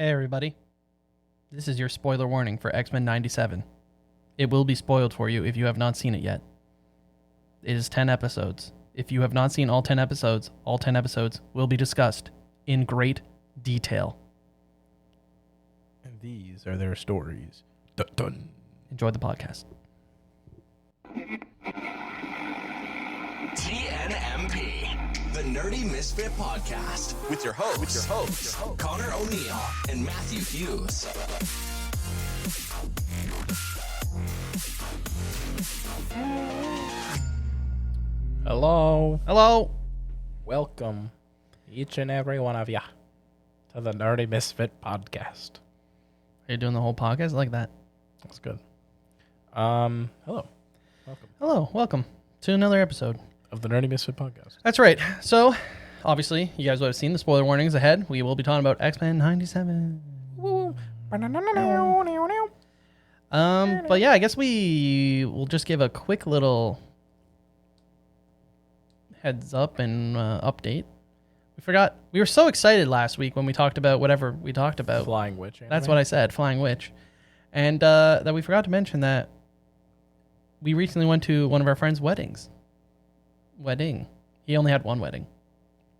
Hey everybody, this is your spoiler warning for X-Men 97. It will be spoiled for you if you have not seen it yet. It is 10 episodes. If you have not seen all 10 episodes will be discussed in great detail. And these are their stories. Dun dun. Enjoy the podcast. TNMP, the Nerdy Misfit Podcast, with your hosts, Connor O'Neill and Matthew Hughes. Hello. Hello. Welcome, each and every one of ya, to the Nerdy Misfit Podcast. Are you doing the whole podcast like that? That's good. Hello. Welcome. Hello, welcome to another episode of the Nerdy Misfit Podcast. That's right. So, obviously, you guys would have seen the spoiler warnings ahead. We will be talking about X-Men 97. But yeah, I guess we will just give a quick little heads up and update. We were so excited last week when we talked about whatever we talked about. Flying Witch anime. That's what I said, Flying Witch. And that we forgot to mention that we recently went to one of our friends' weddings. He only had one wedding.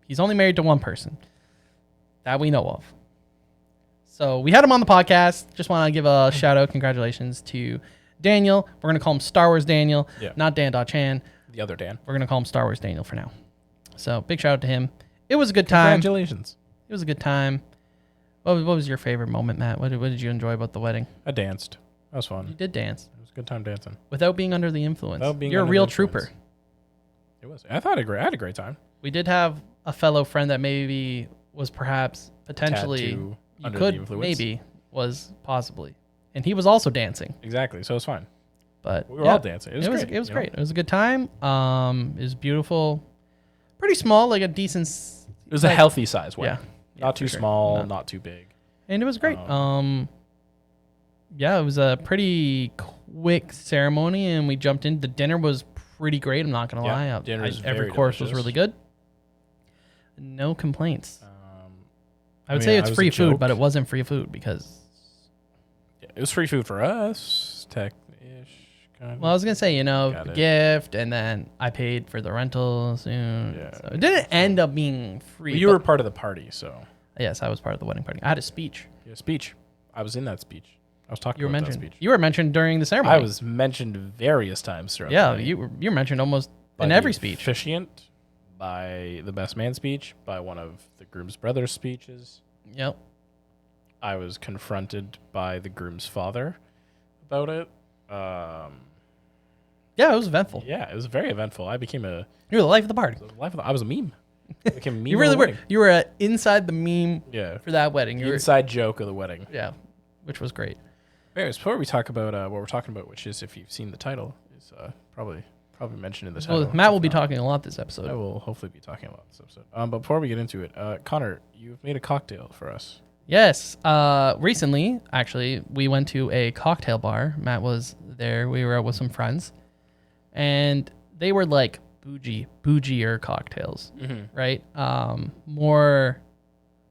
He's only married to one person that we know of. So we had him on the podcast. Just want to give a shout out, congratulations to Daniel. We're going to call him Star Wars Daniel, not Dan.Chan. The other Dan. We're going to call him Star Wars Daniel for now. So big shout out to him. It was a good time. Congratulations. It was a good time. What was your favorite moment, Matt? What did you enjoy about the wedding? I danced. That was fun. You did dance. It was a good time dancing. Without being under the influence. Without being You're a under real the trooper. influence. It was. I had a great time. We did have a fellow friend that maybe was perhaps potentially Tattoo under could the influence. maybe was possibly, and he was also dancing. Exactly. So it was fine. But We were all dancing. It was great. It was great. It was a good time. It was beautiful. Pretty small, like a decent. It was a healthy size wedding. Yeah, Not too for sure. small, No. not too big. And it was great. Yeah, it was a pretty quick ceremony, and we jumped in. The dinner was pretty great. I'm not gonna lie. Dinner was Every very course was delicious. really good. No complaints. I would mean, say it it's was free a food, joke. but it wasn't free food because. It was free food for us, tech-ish. Kind of. Well, I was gonna say, Got the it. gift, and then I paid for the rental soon. Yeah. So it didn't end up being free. You but- were part of the party, so Yes, I was part of the wedding party. I had a speech. your speech. I was in that speech. I was talking You were about that mentioned. speech. You were mentioned during the ceremony. I was mentioned various times throughout. Yeah, the day. you were mentioned almost By in the every speech. Officiant, by the best man speech, by one of the groom's brothers' speeches. Yep. I was confronted by the groom's father about it. Yeah, it was eventful. Yeah, it was very eventful. I became You were the life of the party. I was a meme. I became a meme. You of really the were. wedding. You were inside the meme Yeah. for that wedding. You were, Inside joke of the wedding. yeah, which was great. Anyways, before we talk about what we're talking about, which is, if you've seen the title, is probably mentioned in the title. Well, Matt will If be not, talking a lot this I episode. will hopefully be talking about this episode. But before we get into it, Connor, you've made a cocktail for us. Yes. Recently, actually, we went to a cocktail bar. Matt was there. We were out with some friends, and they were like bougier cocktails, right? More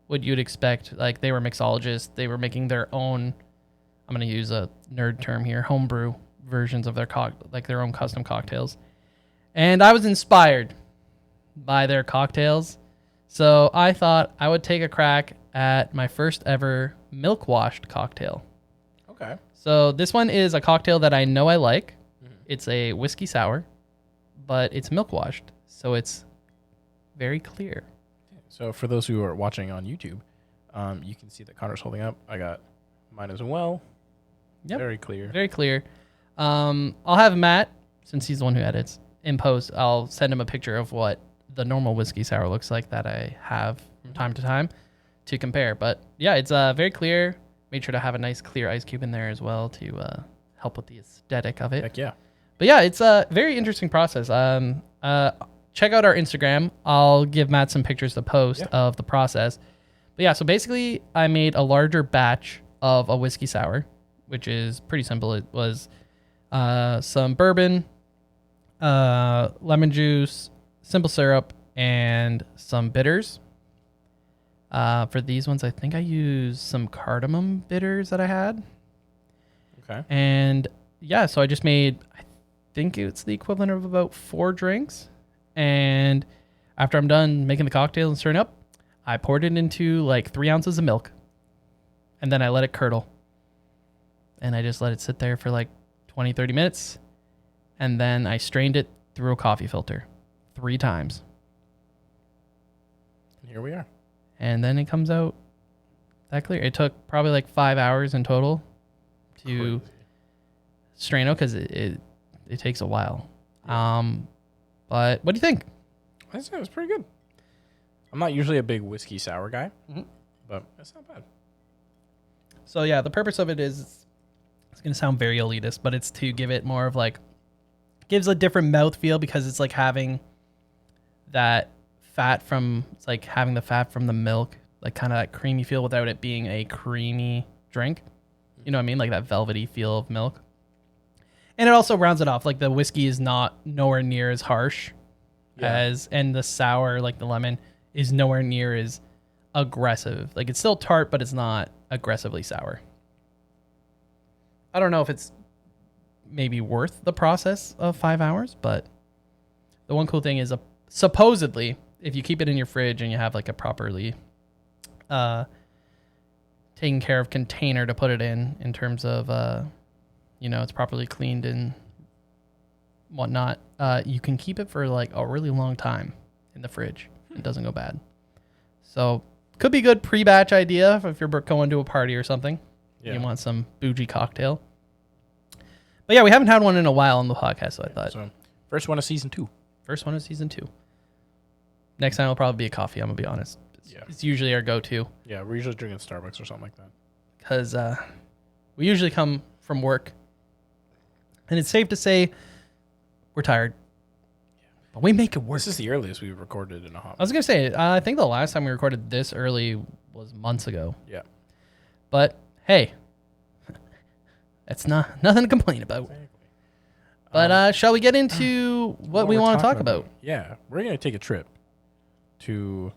what you'd expect. Like they were mixologists. They were making their own. I'm gonna use a nerd term here. Homebrew versions of their their own custom cocktails, and I was inspired by their cocktails, so I thought I would take a crack at my first ever milk washed cocktail. Okay. So this one is a cocktail that I know I like. It's a whiskey sour, but it's milk washed, so it's very clear. So for those who are watching on YouTube, you can see that Connor's holding up. I got mine as well. Yep. Very clear. Very clear. I'll have Matt, since he's the one who edits, in post, I'll send him a picture of what the normal whiskey sour looks like that I have from time to time to compare. But yeah, it's very clear. Made sure to have a nice clear ice cube in there as well to help with the aesthetic of it. Heck yeah. But yeah, it's a very interesting process. Check out our Instagram. I'll give Matt some pictures to post of the process. But yeah, so basically I made a larger batch of a whiskey sour, which is pretty simple. It was some bourbon, lemon juice, simple syrup, and some bitters. For these ones, I think I used some cardamom bitters that I had. Okay. And yeah, so I just made, I think it's the equivalent of about 4 drinks. And after I'm done making the cocktail and stirring up, I poured it into like 3 ounces of milk. And then I let it curdle. And I just let it sit there for like 20, 30 minutes. And then I strained it through a coffee filter 3 times. And here we are. And then it comes out that clear. It took probably like 5 hours in total to Crazy. strain out because it takes a while. But what do you think? I'd say it was pretty good. I'm not usually a big whiskey sour guy, but it's not bad. So yeah, the purpose of it is, it's going to sound very elitist, but it's to give it more of like, gives a different mouthfeel because it's like having that fat from, it's like having the fat from the milk, like kind of that creamy feel without it being a creamy drink. You know what I mean? Like that velvety feel of milk. And it also rounds it off. Like the whiskey is not nowhere near as harsh and the sour, like the lemon, is nowhere near as aggressive. Like it's still tart, but it's not aggressively sour. I don't know if it's maybe worth the process of 5 hours, but the one cool thing is supposedly if you keep it in your fridge and you have like a properly taken care of container to put it in terms of it's properly cleaned and whatnot, you can keep it for like a really long time in the fridge. It doesn't go bad. So could be a good pre-batch idea if you're going to a party or something. Yeah. You want some bougie cocktail. But yeah, we haven't had one in a while on the podcast, so I thought. So, first one of season 2. First one of season 2. Next time will probably be a coffee, I'm going to be honest. It's usually our go-to. Yeah, we're usually drinking Starbucks or something like that. Because we usually come from work, and it's safe to say we're tired. But we make it work. This is the earliest we've recorded in a hot. I was going to say, I think the last time we recorded this early was months ago. Yeah. But, hey, that's nothing to complain about. Exactly. But shall we get into what we want to talk about? Yeah, we're going to take a trip to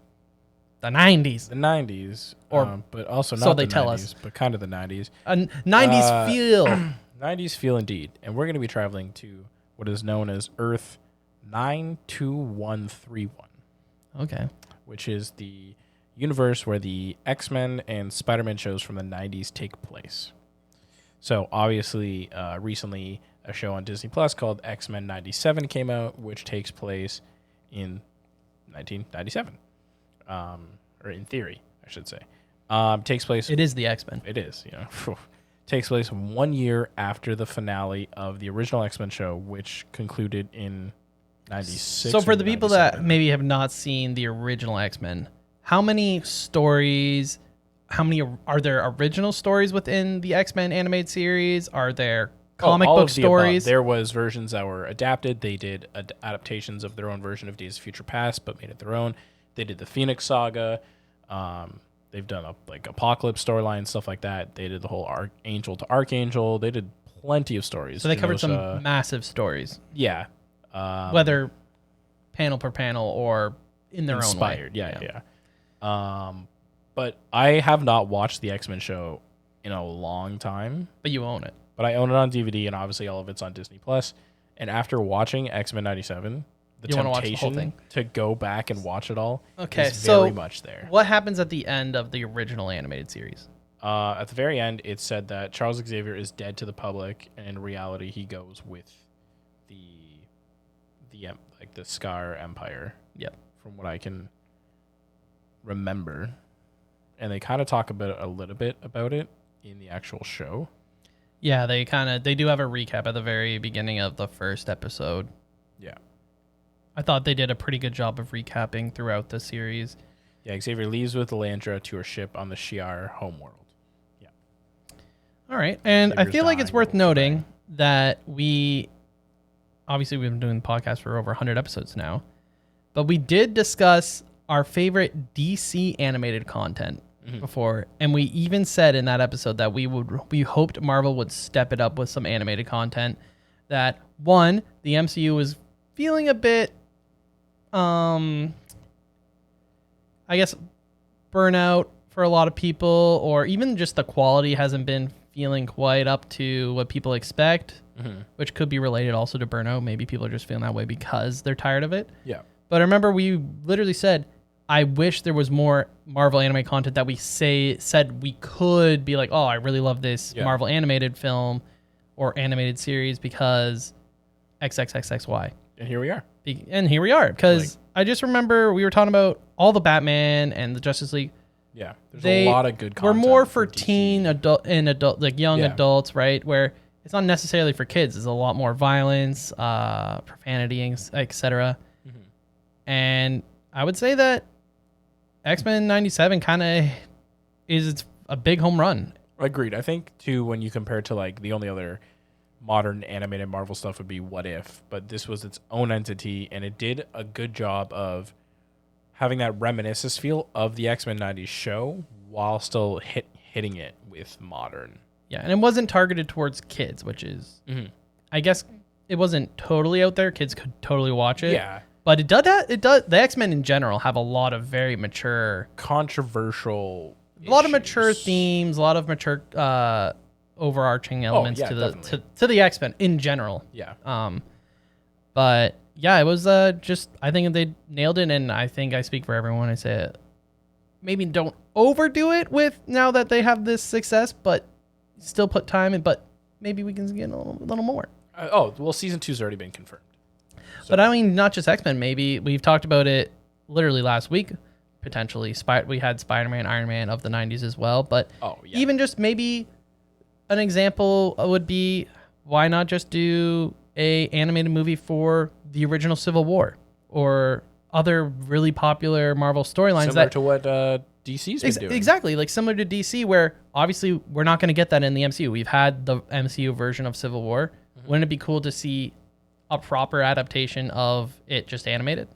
the 90s. The 90s, but also not so they the tell 90s, us. but kind of the 90s. A 90s feel. 90s feel indeed. And we're going to be traveling to what is known as Earth 92131. Okay. Which is the universe where the X-Men and Spider-Man shows from the 90s take place. So obviously, recently a show on Disney Plus called X-Men 97 came out, which takes place in 1997. Or in theory, I should say. Takes place... It is the X-Men. It is, takes place 1 year after the finale of the original X-Men show, which concluded in 96. So for the people that maybe have not seen the original X-Men, how many stories, how many are there original stories within the X-Men animated series? Are there comic book stories? There was versions that were adapted. They did adaptations of their own version of Days of Future Past, but made it their own. They did the Phoenix Saga. They've done Apocalypse storyline, stuff like that. They did the whole Angel to Archangel. They did plenty of stories. So they covered some massive stories. Yeah. Whether panel per panel or in their own way. Yeah. But I have not watched the X-Men show in a long time. But you own it. But I own it on DVD, and obviously all of it's on Disney Plus. And after watching X-Men 97, the temptation to go back and watch it all is very much there. What happens at the end of the original animated series? At the very end, it said that Charles Xavier is dead to the public, and in reality, he goes with the Scar Empire. Yep. From what I can remember, and they kind of talk a little bit about it in the actual show. Yeah, they do have a recap at the very beginning of the first episode. Yeah. I thought they did a pretty good job of recapping throughout the series. Yeah, Xavier leaves with Elandra to her ship on the Shi'ar homeworld. Yeah. All right, and Xavier's I feel like it's worth noting that we've been doing the podcast for over 100 episodes now, but we did discuss our favorite DC animated content before, and we even said in that episode that we hoped Marvel would step it up with some animated content. That one, the MCU was feeling a bit, I guess, burnout for a lot of people, or even just the quality hasn't been feeling quite up to what people expect, which could be related also to burnout. Maybe people are just feeling that way because they're tired of it. Yeah. But I remember we literally said, I wish there was more Marvel anime content that we said we could be like, oh, I really love this Marvel animated film or animated series because XXXXY. And here we are. And here we are. Because I just remember we were talking about all the Batman and the Justice League. Yeah, there's a lot of good content. We're more for teen, adult, like young adults, right? Where it's not necessarily for kids. There's a lot more violence, profanity, etc. And I would say that X-Men 97 kind of is a big home run. Agreed. I think, too, when you compare it to, like, the only other modern animated Marvel stuff would be What If, but this was its own entity, and it did a good job of having that reminiscence feel of the X-Men 90s show while still hitting it with modern. Yeah, and it wasn't targeted towards kids, which is, I guess it wasn't totally out there. Kids could totally watch it. Yeah. But it does. The X-Men in general have a lot of very mature, controversial, a lot of mature themes, a lot of mature overarching elements to the X-Men in general. Yeah. But yeah, it was just, I think they nailed it, and I think I speak for everyone. I say maybe don't overdo it with now that they have this success, but still put time in. But maybe we can get a little more. Season 2's already been confirmed. So. But I mean, not just X-Men. Maybe we've talked about it literally last week. Potentially, we had Spider-Man, Iron Man of the 90s as well. But even just maybe an example would be, why not just do a animated movie for the original Civil War or other really popular Marvel storylines? Similar to what DC's been doing. Exactly, like similar to DC, where obviously we're not going to get that in the MCU. We've had the MCU version of Civil War. Wouldn't it be cool to see a proper adaptation of it just animated?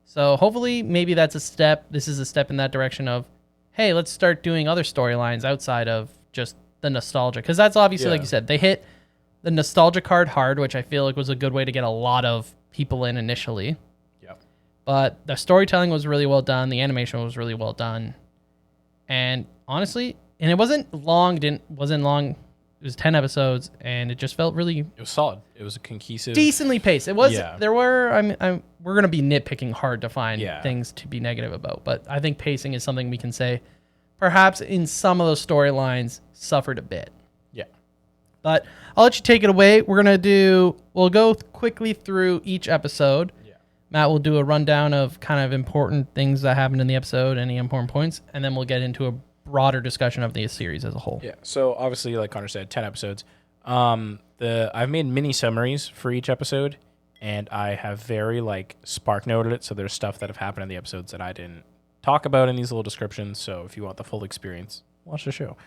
So hopefully maybe that's a step. This is a step in that direction of, hey, let's start doing other storylines outside of just the nostalgia. Because that's obviously, like you said, they hit the nostalgia card hard, which I feel like was a good way to get a lot of people in initially. Yep. But the storytelling was really well done. The animation was really well done. And honestly, and it wasn't long. It was 10 episodes, and it just felt really... It was solid. It was a cohesive... Decently paced. It was... Yeah. There were... we're going to be nitpicking hard to find things to be negative about, but I think pacing is something we can say perhaps in some of those storylines suffered a bit. Yeah. But I'll let you take it away. We'll go quickly through each episode. Yeah. Matt will do a rundown of kind of important things that happened in the episode, any important points, and then we'll get into a broader discussion of the series as a whole. Yeah. So obviously, like Connor said, 10 episodes. I've made mini summaries for each episode, and I have very spark noted it. So there's stuff that have happened in the episodes that I didn't talk about in these little descriptions. So if you want the full experience, watch the show.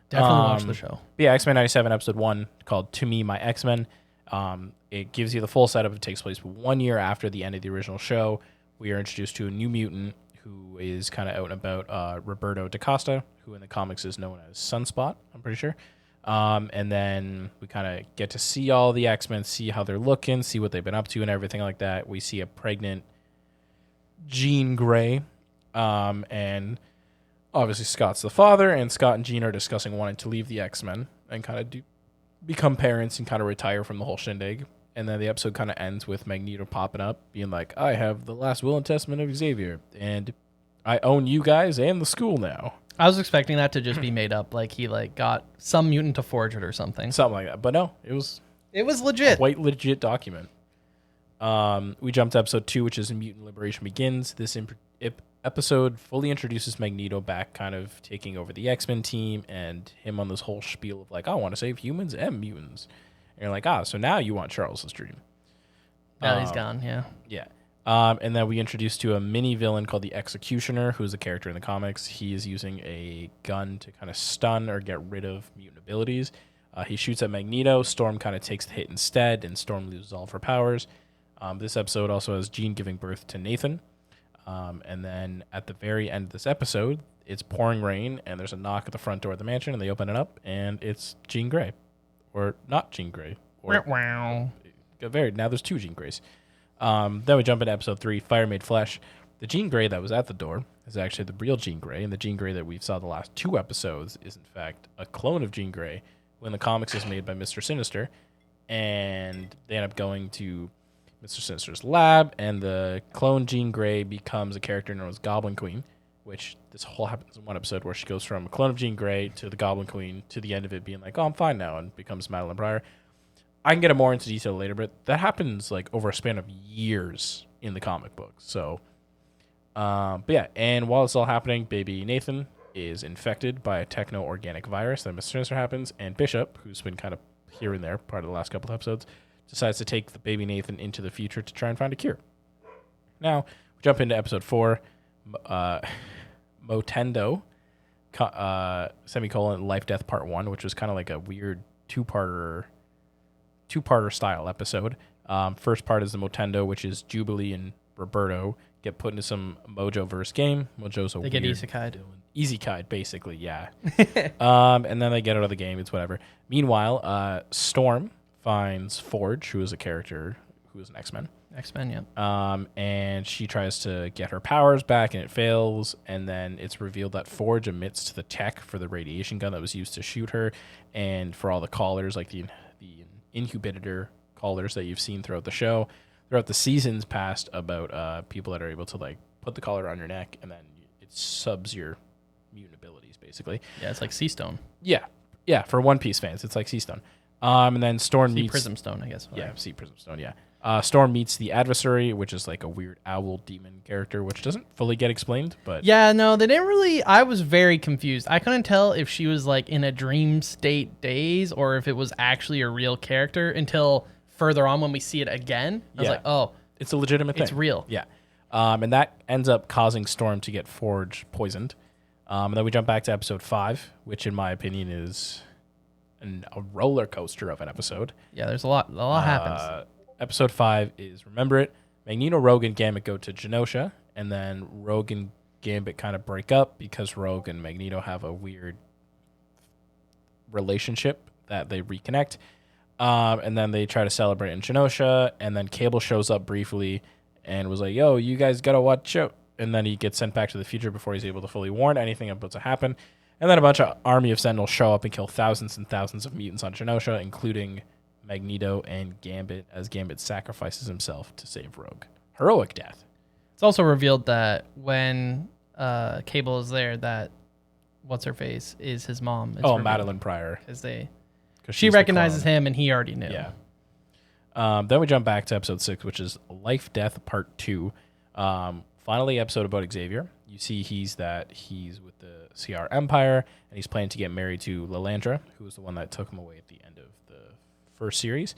Definitely watch the show. Yeah, X-Men 97 episode 1 called To Me, My X-Men. It gives you the full setup. It takes place 1 year after the end of the original show. We are introduced to a new mutant who is kind of out and about, Roberto DaCosta, who in the comics is known as Sunspot, I'm pretty sure. And then we kind of get to see all the X-Men, see how they're looking, see what they've been up to and everything like that. We see a pregnant Jean Grey, and obviously Scott's the father, and Scott and Jean are discussing wanting to leave the X-Men and kind of become parents and kind of retire from the whole shindig. And then the episode kind of ends with Magneto popping up, being like, I have the last will and testament of Xavier, and I own you guys and the school now. I was expecting that to just be made up, like he got some mutant to forge it or something. Something like that. But no, it was legit. Quite legit document. We jumped to episode 2, which is Mutant Liberation Begins. This episode fully introduces Magneto back, kind of taking over the X-Men team, and him on this whole spiel of I want to save humans and mutants. And you're like, so now you want Charles's dream. Now he's gone, yeah. Yeah. And then we introduced to a mini villain called the Executioner, who's a character in the comics. He is using a gun to kind of stun or get rid of mutant abilities. He shoots at Magneto. Storm kind of takes the hit instead, and Storm loses all of her powers. This episode also has Jean giving birth to Nathan. And then at the very end of this episode, it's pouring rain, and there's a knock at the front door of the mansion, and they open it up, and it's Jean Grey. Or not Jean Grey. Wow. Now there's 2 Jean Greys. Then we jump into episode 3, Fire Made Flesh. The Jean Grey that was at the door is actually the real Jean Grey, and the Jean Grey that we've saw the last 2 episodes is in fact a clone of Jean Grey when the comics is made by Mr. Sinister, and they end up going to Mr. Sinister's lab, and the clone Jean Grey becomes a character known as Goblin Queen, which this whole happens in one episode where she goes from a clone of Jean Grey to the Goblin Queen to the end of it being like, oh, I'm fine now, and becomes Madeline Pryor. I can get it more into detail later, but that happens like over a span of years in the comic books. So, but yeah, and while it's all happening, baby Nathan is infected by a techno-organic virus that Mr. Sinister happens, and Bishop, who's been kind of here and there part of the last couple of episodes, decides to take the baby Nathan into the future to try and find a cure. Now, we jump into episode 4, Motendo, semicolon, Life, Death, Part 1, which was kind of like a weird two-parter style episode. First part is the Motendo, which is Jubilee and Roberto get put into some Mojo-verse game. Mojo's a They weird get isekai'd. Isekai, basically, yeah. And then they get out of the game. It's whatever. Meanwhile, Storm finds Forge, who is a character who is an X-Men. X-Men, yeah. And she tries to get her powers back, and it fails. And then it's revealed that Forge emits to the tech for the radiation gun that was used to shoot her, and for all the collars, like the incubator collars that you've seen throughout the show, throughout the seasons past, about people that are able to like put the collar on your neck, and then it subs your mutant abilities, basically. Yeah, it's like Sea Stone. Yeah, for One Piece fans, it's like Sea Stone. And then Storm meets Prism Stone, I guess. Yeah, Sea Prism Stone. Yeah. Storm meets the adversary, which is like a weird owl demon character, which doesn't fully get explained. But yeah, no, they didn't really. I was very confused. I couldn't tell if she was like in a dream state days or if it was actually a real character until further on when we see it again. I was like, oh, it's a legitimate thing. It's real. Yeah. And that ends up causing Storm to get Forge poisoned. And then we jump back to episode 5, which in my opinion is a roller coaster of an episode. Yeah, there's a lot happens. Episode 5 is Remember It. Magneto, Rogue, and Gambit go to Genosha, and then Rogue and Gambit kind of break up because Rogue and Magneto have a weird relationship that they reconnect. And then they try to celebrate in Genosha, and then Cable shows up briefly and was like, yo, you guys gotta watch out. And then he gets sent back to the future before he's able to fully warn anything about to happen. And then a bunch of army of Sentinels show up and kill thousands and thousands of mutants on Genosha, including Magneto and Gambit, as Gambit sacrifices himself to save Rogue. Heroic death. It's also revealed that when Cable is there, that what's-her-face is his mom. It's revealed. Madeline Pryor. Because she recognizes the clone. him, and he already knew. Yeah. Then we jump back to episode 6, which is Life, Death, Part 2. Finally, episode about Xavier. You see he's with the CR Empire, and he's planning to get married to Lilandra, who was the one that took him away at the end of the first series.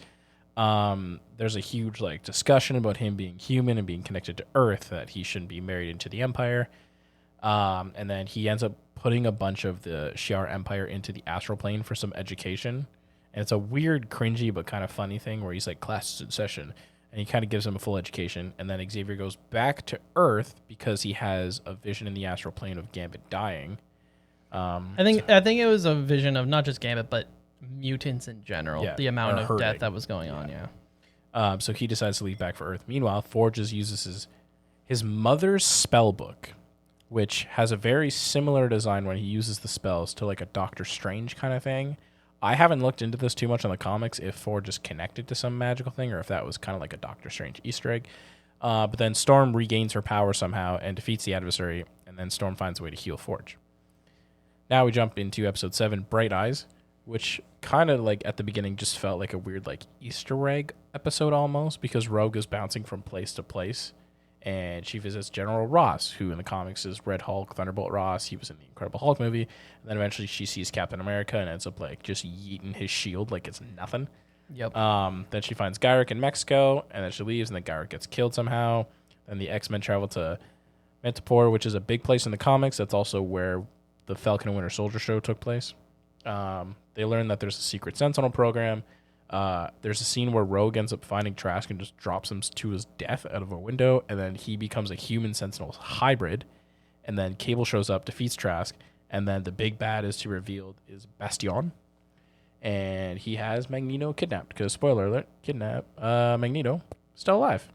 There's a huge discussion about him being human and being connected to Earth, that he shouldn't be married into the Empire. And then he ends up putting a bunch of the Shi'ar Empire into the astral plane for some education. And it's a weird, cringy, but kind of funny thing where he's like, classes in session. And he kind of gives him a full education. And then Xavier goes back to Earth because he has a vision in the astral plane of Gambit dying. I think it was a vision of not just Gambit, but mutants in general. Yeah, the amount of death that was going on, So he decides to leave back for Earth. Meanwhile, Forge uses his mother's spell book, which has a very similar design when he uses the spells to like a Doctor Strange kind of thing. I haven't looked into this too much on the comics, if Forge is connected to some magical thing or if that was kind of like a Doctor Strange Easter egg. But then Storm regains her power somehow and defeats the adversary, and then Storm finds a way to heal Forge. Now we jump into episode 7, Bright Eyes, which kind of at the beginning just felt like a weird Easter egg episode almost, because Rogue is bouncing from place to place. And she visits General Ross, who in the comics is Red Hulk, Thunderbolt Ross. He was in the Incredible Hulk movie. And then eventually she sees Captain America and ends up just yeeting his shield like it's nothing. Yep. Then she finds Gyrick in Mexico, and then she leaves, and then Gyrick gets killed somehow. Then the X-Men travel to Mentapor, which is a big place in the comics. That's also where the Falcon and Winter Soldier show took place. They learn that there's a secret Sentinel program. There's a scene where Rogue ends up finding Trask and just drops him to his death out of a window, and then he becomes a human Sentinel hybrid, and then Cable shows up, defeats Trask, and then the big bad is revealed is Bastion, and he has Magneto kidnapped, because spoiler alert, Magneto still alive.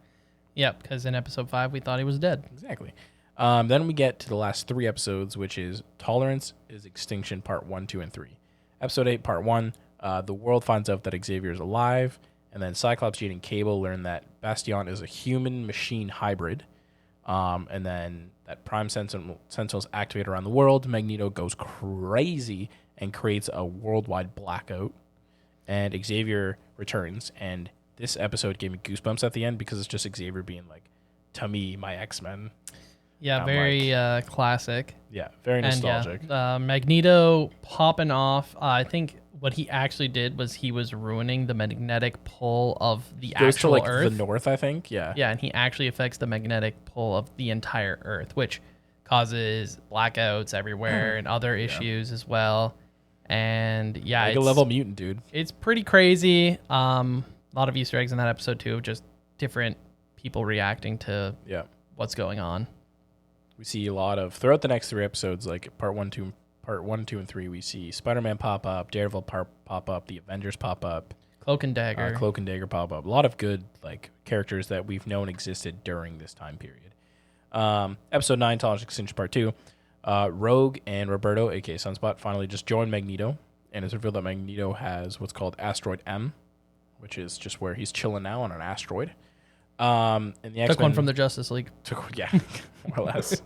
Yep, because in episode 5 we thought he was dead. Exactly. Then we get to the last 3 episodes, which is Tolerance is Extinction Part 1, 2, and 3. Episode 8, Part 1, the world finds out that Xavier is alive, and then Cyclops, Jade, and Cable learn that Bastion is a human-machine hybrid. And then that Prime Sentinels activate around the world. Magneto goes crazy and creates a worldwide blackout. And Xavier returns. And this episode gave me goosebumps at the end because it's just Xavier being like, to me, my X-Men. Yeah, very classic. Yeah, very nostalgic. And Magneto popping off. I think what he actually did was he was ruining the magnetic pull of the Goes actual to like Earth. the north, I think. Yeah. Yeah, and he actually affects the magnetic pull of the entire Earth, which causes blackouts everywhere and other issues as well. And yeah, Mega level mutant, dude. It's pretty crazy. A lot of Easter eggs in that episode too, just different people reacting to what's going on. We see a lot of throughout the next 3 episodes, like part 1, 2, and 3. We see Spider-Man pop up, Daredevil pop up, the Avengers pop up, Cloak and Dagger pop up. A lot of good like characters that we've known existed during this time period. Episode 9, Tolerance Extinction Part 2. Rogue and Roberto, aka Sunspot, finally just join Magneto, and it's revealed that Magneto has what's called Asteroid M, which is just where he's chilling now on an asteroid. And the X-Men took one from the Justice League. More or less.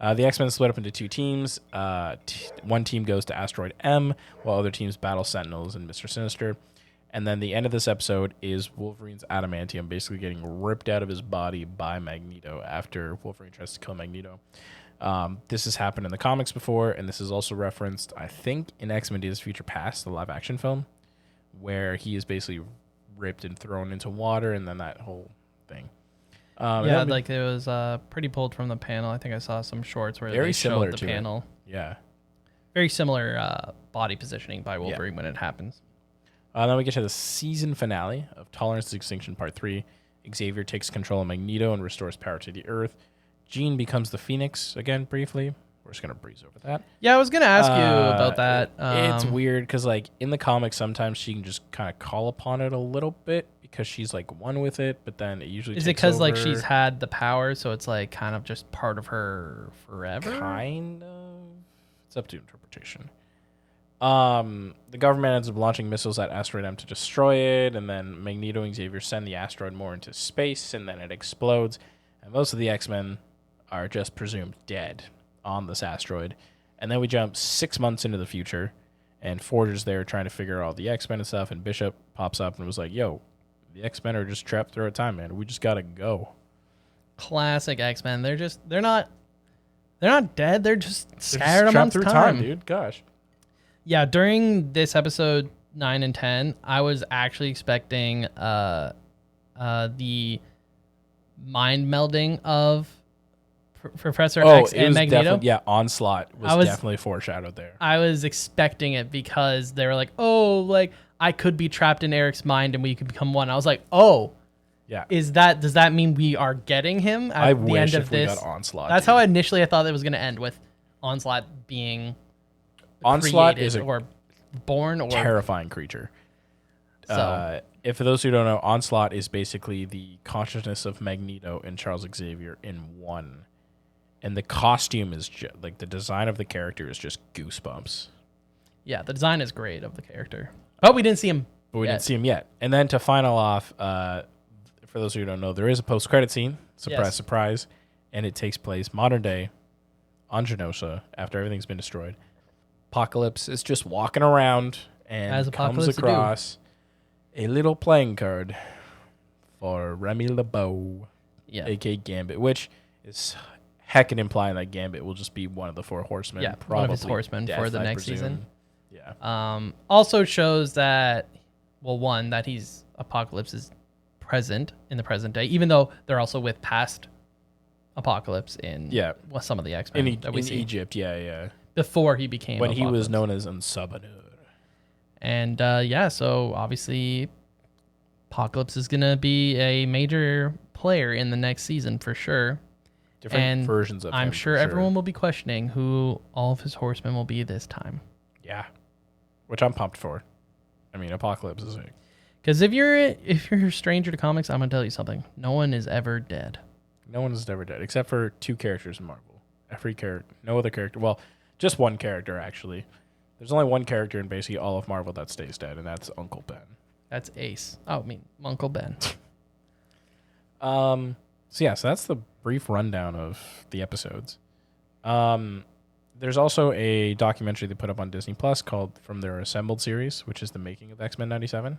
The X-Men split up into 2 teams. One team goes to Asteroid M, while other teams battle Sentinels and Mr. Sinister. And then the end of this episode is Wolverine's adamantium basically getting ripped out of his body by Magneto after Wolverine tries to kill Magneto. This has happened in the comics before, and this is also referenced, I think, in X-Men Days of Future Past, the live-action film, where he is basically ripped and thrown into water, and then that whole thing. Like it was pretty pulled from the panel. I think I saw some shorts where they showed the panel. Yeah. Very similar body positioning by Wolverine when it happens. Then we get to the season finale of Tolerance to Extinction Part 3. Xavier takes control of Magneto and restores power to the Earth. Jean becomes the Phoenix again, briefly. We're just going to breeze over that. Yeah, I was going to ask you about that. It's weird because, like, in the comics, sometimes she can just kind of call upon it a little bit because she's, like, one with it, but then it usually Is it because, like, she's had the power, so it's, like, kind of just part of her forever? Kind of. It's up to interpretation. The government ends up launching missiles at Asteroid M to destroy it, and then Magneto and Xavier send the asteroid more into space, and then it explodes, and most of the X-Men are just presumed dead on this asteroid. And then we jump 6 months into the future, and Forge is there trying to figure out all the X-Men and stuff, and Bishop pops up and was like, yo, the X-Men are just trapped through time, man. We just gotta go. Classic X-Men. They're not dead. They're just scattered trapped amongst through time, dude. Gosh. Yeah, during this episode 9 and 10, I was actually expecting the mind melding of Professor X and Magneto. Yeah, Onslaught was definitely foreshadowed there. I was expecting it because they were like, oh, like I could be trapped in Eric's mind and we could become one. I was like, oh, yeah. Does that mean we are getting him at the end of this? We got Onslaught. That's how initially I thought it was going to end, with Onslaught being is or born or terrifying creature. So, if for those who don't know, Onslaught is basically the consciousness of Magneto and Charles Xavier in one. And the costume is like the design of the character is just goosebumps. Yeah, the design is great of the character. But we didn't see him. Yet. And then to final off, for those who don't know, there is a post-credit scene. Surprise, surprise. And it takes place modern day on Genosha after everything's been destroyed. Apocalypse is just walking around and comes across a little playing card for Remy LeBeau, a.k.a. Gambit, which is heckin' implying that Gambit will just be one of the 4 horsemen. Yeah, probably one of his horsemen for the next season. Yeah. Also shows that, well, one, that Apocalypse is present in the present day, even though they're also with past Apocalypse in some of the X-Men that we see. Egypt, yeah. Before he became when Apocalypse. He was known as Unsabanur. And so obviously Apocalypse is going to be a major player in the next season for sure. Different versions of him. I'm sure everyone will be questioning who all of his horsemen will be this time. Yeah. Which I'm pumped for. I mean, Apocalypse is big. Because if you're a stranger to comics, I'm going to tell you something. No one is ever dead. No one is ever dead except for 2 characters in Marvel. Every character, no other character. Well, just one character actually. There's only one character in basically all of Marvel that stays dead, and that's Uncle Ben. That's Ace. Oh, I mean, Uncle Ben. So that's the brief rundown of the episodes. There's also a documentary they put up on Disney Plus called From Their Assembled series, which is the making of X-Men 97.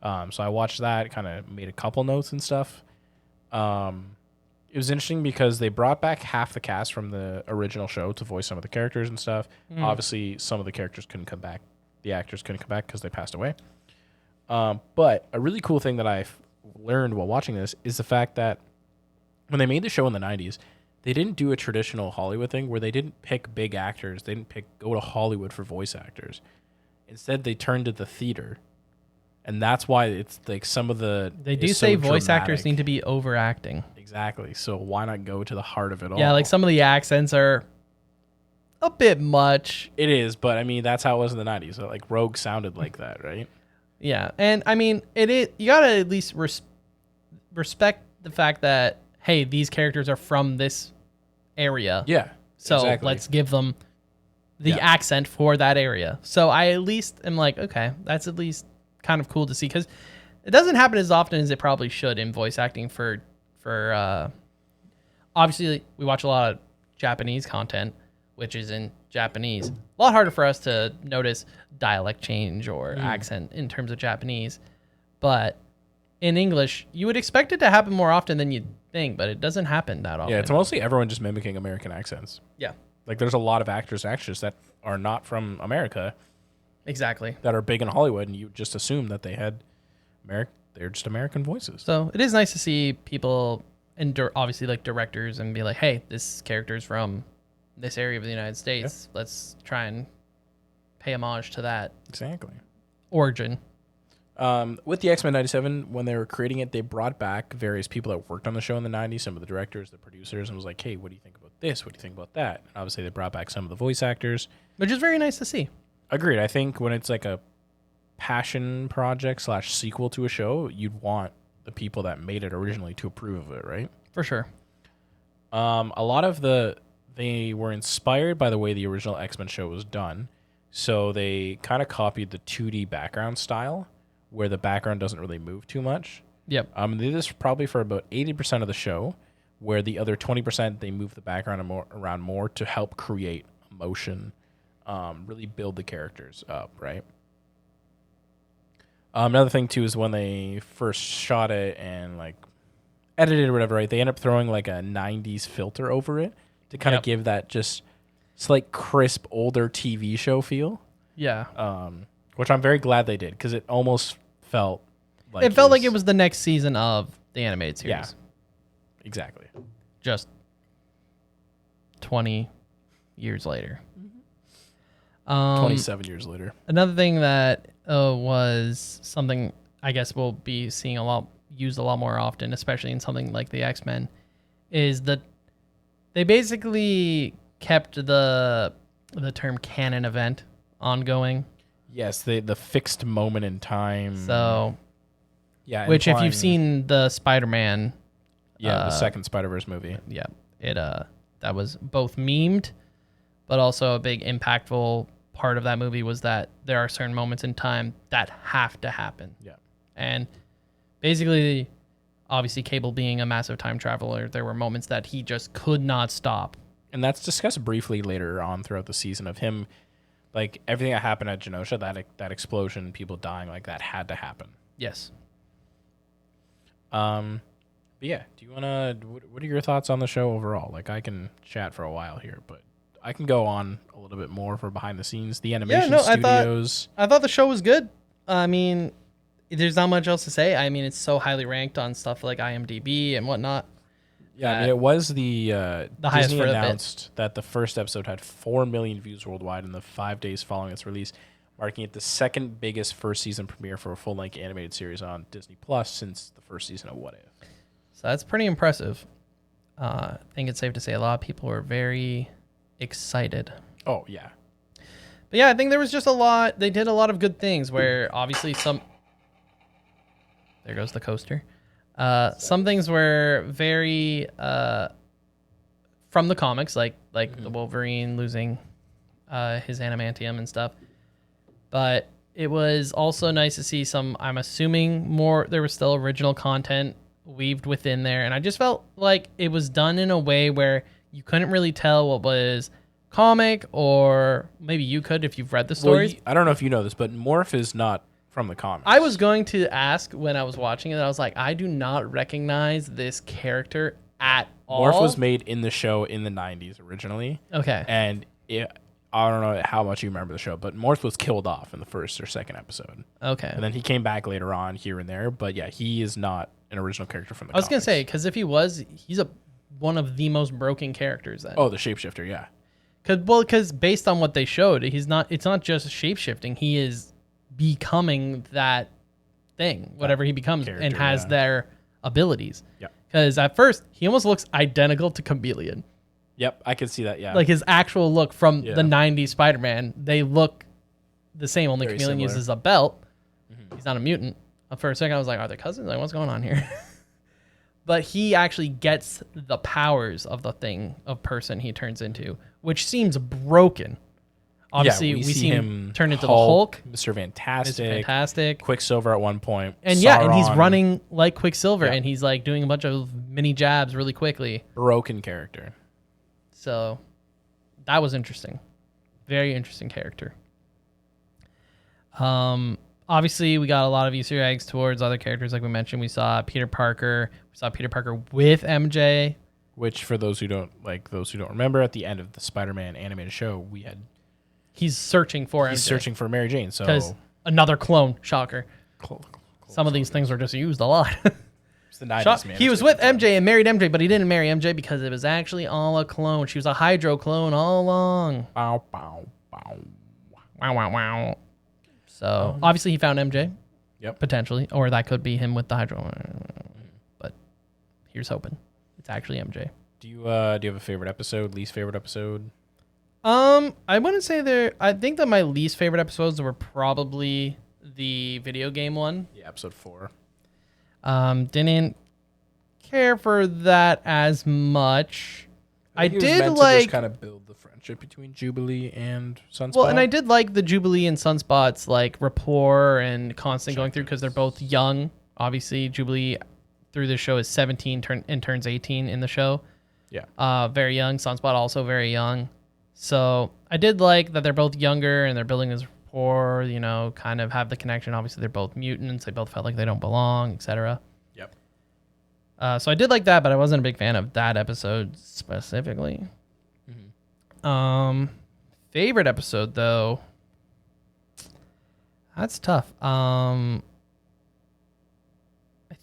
So I watched that, kind of made a couple notes and stuff. It was interesting because they brought back half the cast from the original show to voice some of the characters and stuff. Obviously, some of the characters couldn't come back. The actors couldn't come back because they passed away. But a really cool thing that I've learned while watching this is the fact that when they made the show in the 90s, they didn't do a traditional Hollywood thing where they didn't pick big actors. They didn't go to Hollywood for voice actors. Instead, they turned to the theater. And that's why it's like some of the... They do say voice actors need to be overacting. Exactly. So why not go to the heart of it all? Yeah, like some of the accents are a bit much. It is, but I mean, that's how it was in the 90s. So, like, Rogue sounded like that, right? Yeah, and I mean, it is. You gotta at least respect the fact that, hey, these characters are from this area. Yeah. So exactly. let's give them the accent for that area. So I at least am like, okay, that's at least kind of cool to see, because it doesn't happen as often as it probably should in voice acting for obviously we watch a lot of Japanese content, which is in Japanese. A lot harder for us to notice dialect change or accent in terms of Japanese. But in English, you would expect it to happen more often than you'd think, but it doesn't happen that often. Yeah, it's mostly everyone just mimicking American accents. Yeah. Like, there's a lot of actors and actresses that are not from America. Exactly. That are big in Hollywood, and you just assume that they had they're just American voices. So it is nice to see people, and obviously like directors, and be like, hey, this character's from this area of the United States. Yeah. Let's try and pay homage to that. Exactly. Origin. With the X-Men 97, when they were creating it, they brought back various people that worked on the show in the 90s, some of the directors, the producers, and was like, hey, what do you think about this? What do you think about that? And obviously, they brought back some of the voice actors. Which is very nice to see. Agreed. I think when it's like a passion project / sequel to a show, you'd want the people that made it originally to approve of it, right? For sure. A lot of they were inspired by the way the original X-Men show was done. So they kind of copied the 2D background style, where the background doesn't really move too much. Yep. They did this probably for about 80% of the show, where the other 20% they move the background around more to help create emotion, really build the characters up, right? Another thing too is when they first shot it and like edited or whatever, right? They end up throwing like a 90s filter over it to kind of give that just slight crisp older TV show feel. Yeah. Which I'm very glad they did, because it almost felt like like it was the next season of the animated series. Yeah. Exactly. Just 20 years later. 27 years later. Another thing that was something I guess we'll be seeing used a lot more often, especially in something like the X-Men, is that they basically kept the term canon event ongoing. Yes, the fixed moment in time. So, yeah, which if you've seen the Spider-Man, the second Spider-Verse movie, yeah, it that was both memed, but also a big impactful part of that movie was that there are certain moments in time that have to happen. Yeah, and basically, obviously, Cable being a massive time traveler, there were moments that he just could not stop. And that's discussed briefly later on throughout the season of him. Like, everything that happened at Genosha, that explosion, people dying, like, that had to happen. Yes. But yeah, do you want to... What are your thoughts on the show overall? Like, I can chat for a while here, but I can go on a little bit more for behind the scenes. The animation studios... I thought the show was good. I mean, there's not much else to say. I mean, it's so highly ranked on stuff like IMDb and whatnot. Yeah, I mean, it was the highest Disney for announced that the first episode had 4 million views worldwide in the 5 days following its release, marking it the second biggest first season premiere for a full-length animated series on Disney Plus since the first season of What If. So that's pretty impressive. I think it's safe to say a lot of people were very excited. Oh, yeah. But yeah, I think there was just a lot. They did a lot of good things where obviously there goes the coaster. Some things were very from the comics, like the Wolverine losing his adamantium and stuff. But it was also nice to see some, I'm assuming more, there was still original content weaved within there. And I just felt like it was done in a way where you couldn't really tell what was comic, or maybe you could if you've read the stories. I don't know if you know this, but Morph is not from the comics. I was going to ask when I was watching it, I was like, I do not recognize this character at all. Morph was made in the show in the 90s originally. Okay. And I don't know how much you remember the show, but Morph was killed off in the first or second episode. Okay. And then he came back later on here and there. But yeah, he is not an original character from the I was comics. going to say, because if he was, he's one of the most broken characters then. Oh, the shapeshifter, yeah. Because based on what they showed, it's not just shapeshifting. He is becoming that thing, whatever he becomes, and has their abilities. Yeah. Because at first, he almost looks identical to Chameleon. Yep, I can see that, yeah. Like his actual look from the 90s Spider-Man, they look the same, only Very Chameleon similar. uses a belt. He's not a mutant. For a second, I was like, are they cousins? Like, what's going on here? But he actually gets the powers of the thing of person he turns into, which seems broken. Obviously, we see him turn into the Hulk, Mr. Fantastic, Fantastic, Quicksilver at one point, and Sauron, and he's running like Quicksilver, and he's like doing a bunch of mini jabs really quickly. Broken character. So that was interesting. Very interesting character. Obviously, we got a lot of Easter eggs towards other characters. Like we mentioned, we saw Peter Parker. We saw Peter Parker with MJ. Which, for those who don't remember, at the end of the Spider-Man animated show, He's searching for MJ. He's searching for Mary Jane. So because another clone. Shocker. Some of these things were just used a lot. It's the 90s, man. He was with MJ and married MJ, but he didn't marry MJ because it was actually all a clone. She was a Hydro clone all along. Bow, bow, bow. Wow, wow, wow. So obviously he found MJ. Yep. Potentially, or that could be him with the Hydro. But here's hoping it's actually MJ. Do you have a favorite episode? Least favorite episode? I wouldn't say there. I think that my least favorite episodes were probably the video game one. Yeah, episode 4. Didn't care for that as much. I think it was did meant to like just kind of build the friendship between Jubilee and Sunspot. Well, and I did like the Jubilee and Sunspot's like rapport and constant going through because they're both young. Obviously, Jubilee through the show is 17 and turns 18 in the show. Yeah. Very young. Sunspot also very young. So I did like that they're both younger and they're building this rapport, you know, kind of have the connection. Obviously, they're both mutants. They both felt like they don't belong, etc. Yep. So I did like that, but I wasn't a big fan of that episode specifically. Favorite episode, though, that's tough. I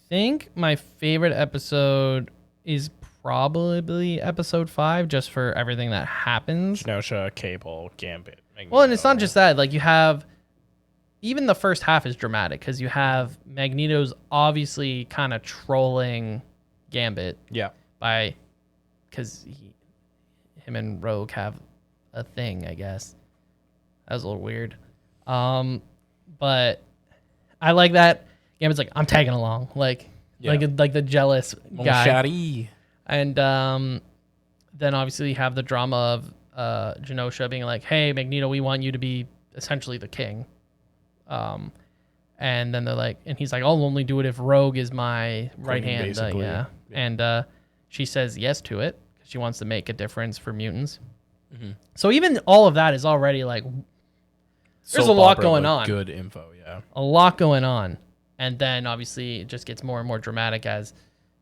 think my favorite episode is probably episode 5, just for everything that happens. Genosha, Cable, Gambit. Magneto. Well, and it's not just that. Like, you have... Even the first half is dramatic, because you have Magneto's obviously kind of trolling Gambit. Yeah. Because him and Rogue have a thing, I guess. That was a little weird. But I like that. Gambit's like, I'm tagging along. Like the jealous guy. Shari. And then obviously you have the drama of Genosha being like, hey, Magneto, we want you to be essentially the king. And then they're like, and he's like, I'll only do it if Rogue is my right hand. Basically. Yeah. And she says yes to it because she wants to make a difference for mutants. So even all of that is already like, there's a lot going on. Good info, yeah. A lot going on. And then obviously it just gets more and more dramatic as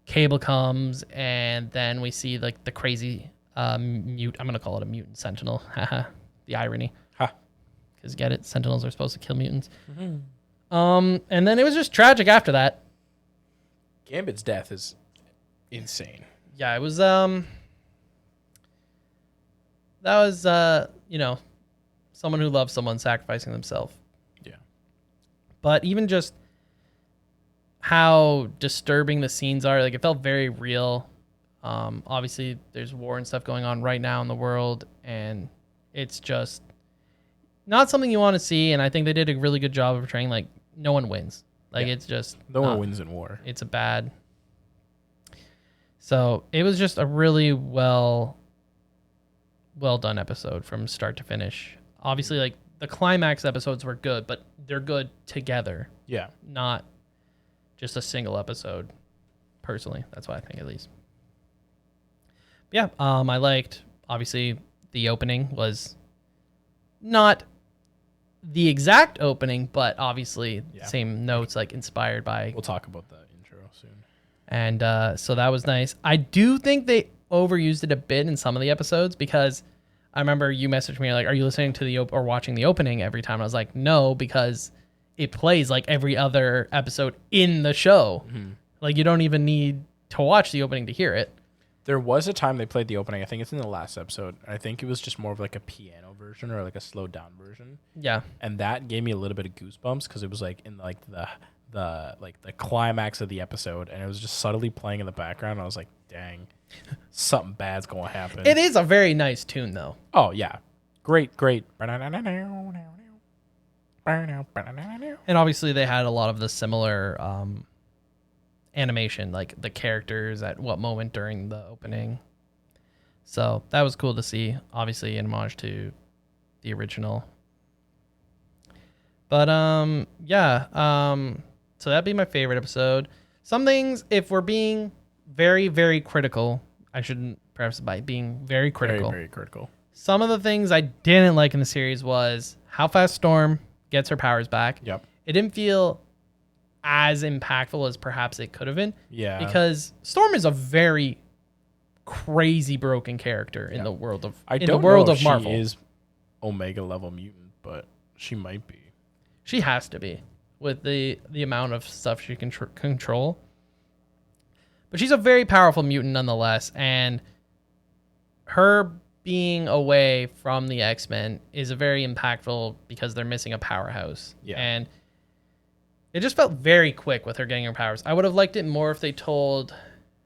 Cable comes, and then we see like the crazy I'm gonna call it a mutant sentinel. The irony. Because get it, sentinels are supposed to kill mutants. And then it was just tragic after that. Gambit's death is insane. Yeah, it was that was someone who loves someone sacrificing themselves. Yeah. But even just how disturbing the scenes are, like, it felt very real. Obviously there's war and stuff going on right now in the world, and it's just not something you want to see. And I think they did a really good job of portraying like no one wins. Like, it's just no one wins in war. It's a bad So it was just a really well done episode from start to finish. Obviously, like the climax episodes were good, but they're good together, Yeah. not just a single episode. Personally, that's what I think, at least. Yeah, I liked, obviously, the opening was not the exact opening, but obviously same notes, like inspired by. We'll talk about the intro soon. And so that was nice. I do think they overused it a bit in some of the episodes, because I remember you messaged me like, "Are you listening to the or watching the opening every time?" I was like, "No," because it plays like every other episode in the show. Mm-hmm. Like you don't even need to watch the opening to hear it. There was a time they played the opening. I think it's in the last episode. I think it was just more of like a piano version or like a slowed down version. Yeah. And that gave me a little bit of goosebumps because it was like in like the climax of the episode, and it was just subtly playing in the background. I was like, dang, something bad's going to happen. It is a very nice tune though. Oh yeah. Great. And obviously they had a lot of the similar animation, like the characters at what moment during the opening. So that was cool to see, obviously in homage to the original. But so that'd be my favorite episode. Some things, if we're being very, very critical, I shouldn't preface it by being very critical. Very, very critical. Some of the things I didn't like in the series was how fast Storm gets her powers back. Yep. It didn't feel as impactful as perhaps it could have been. Yeah. Because Storm is a very crazy broken character in the world of Marvel. She is Omega level mutant, but she might be. She has to be with the amount of stuff she can control. But she's a very powerful mutant nonetheless, and her being away from the X-Men is a very impactful because they're missing a powerhouse. Yeah. And it just felt very quick with her getting her powers. I would have liked it more if they told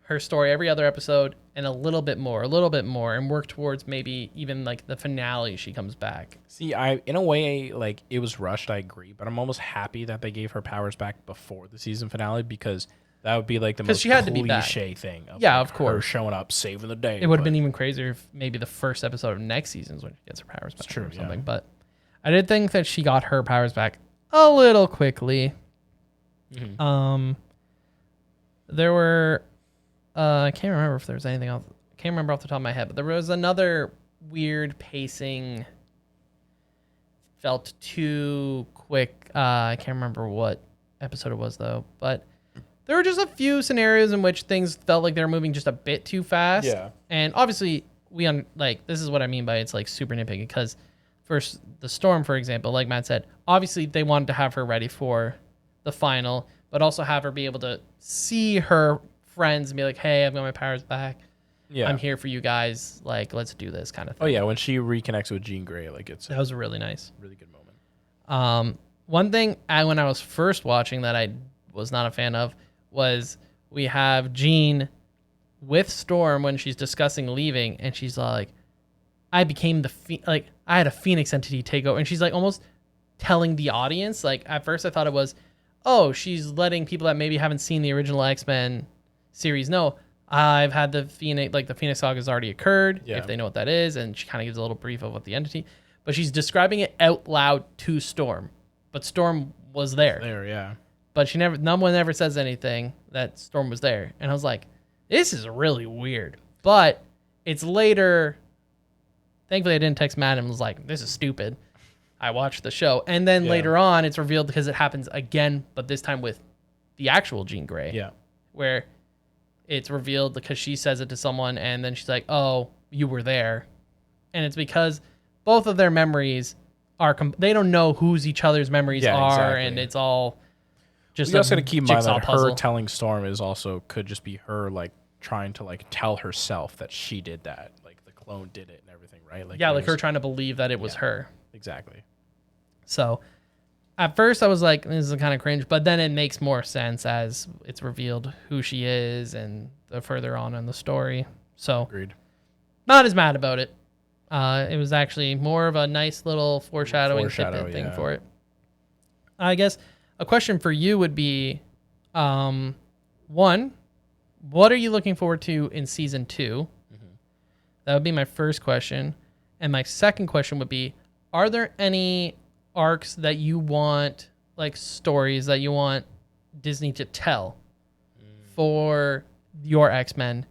her story every other episode and a little bit more, and work towards maybe even like the finale she comes back. See, in a way, like it was rushed, I agree, but I'm almost happy that they gave her powers back before the season finale, because that would be like the most she had to be back. cliche thing. Of, yeah, like, of course. her showing up, saving the day. It would have been even crazier if maybe the first episode of next season is when she gets her powers back or something. Yeah. But I did think that she got her powers back a little quickly. Mm-hmm. There were I can't remember if there was anything else. I can't remember off the top of my head, but there was another weird pacing. Felt too quick. I can't remember what episode it was though, but there were just a few scenarios in which things felt like they were moving just a bit too fast. Yeah. And obviously this is what I mean by it's like super nitpicky, because first the Storm, for example, like Matt said, obviously they wanted to have her ready for the final, but also have her be able to see her friends and be like, hey, I've got my powers back. Yeah. I'm here for you guys. Like, let's do this kind of thing. Oh yeah, when she reconnects with Jean Grey, like that was really nice. Really good moment. One thing when I was first watching that I was not a fan of was we have Jean with Storm when she's discussing leaving, and she's like, I became I had a Phoenix entity take over, and she's like almost telling the audience, like at first I thought it was, oh, she's letting people that maybe haven't seen the original X-Men series know, I've had the Phoenix Saga has already occurred, if they know what that is, and she kind of gives a little brief of what the entity, but she's describing it out loud to Storm, but Storm was there. Yeah. But no one ever says anything that Storm was there. And I was like, this is really weird. But it's later. Thankfully, I didn't text Matt and was like, this is stupid. I watched the show. And then later on, it's revealed because it happens again, but this time with the actual Jean Grey. Yeah. Where it's revealed because she says it to someone, and then she's like, oh, you were there. And it's because both of their memories are, they don't know whose each other's memories are, exactly. And it's all just you also got to keep in mind that puzzle. her telling Storm could just be her like trying to like tell herself that she did that, like the clone did it and everything, right? Like like her trying to believe that it was her. Exactly. So at first I was like, this is kind of cringe, but then it makes more sense as it's revealed who she is and the further on in the story. So agreed. Not as mad about it. It was actually more of a nice little foreshadowing thing for it. I guess a question for you would be, one, what are you looking forward to in season 2? That would be my first question. And my second question would be, are there any arcs that you want, like stories that you want Disney to tell for your X-Men?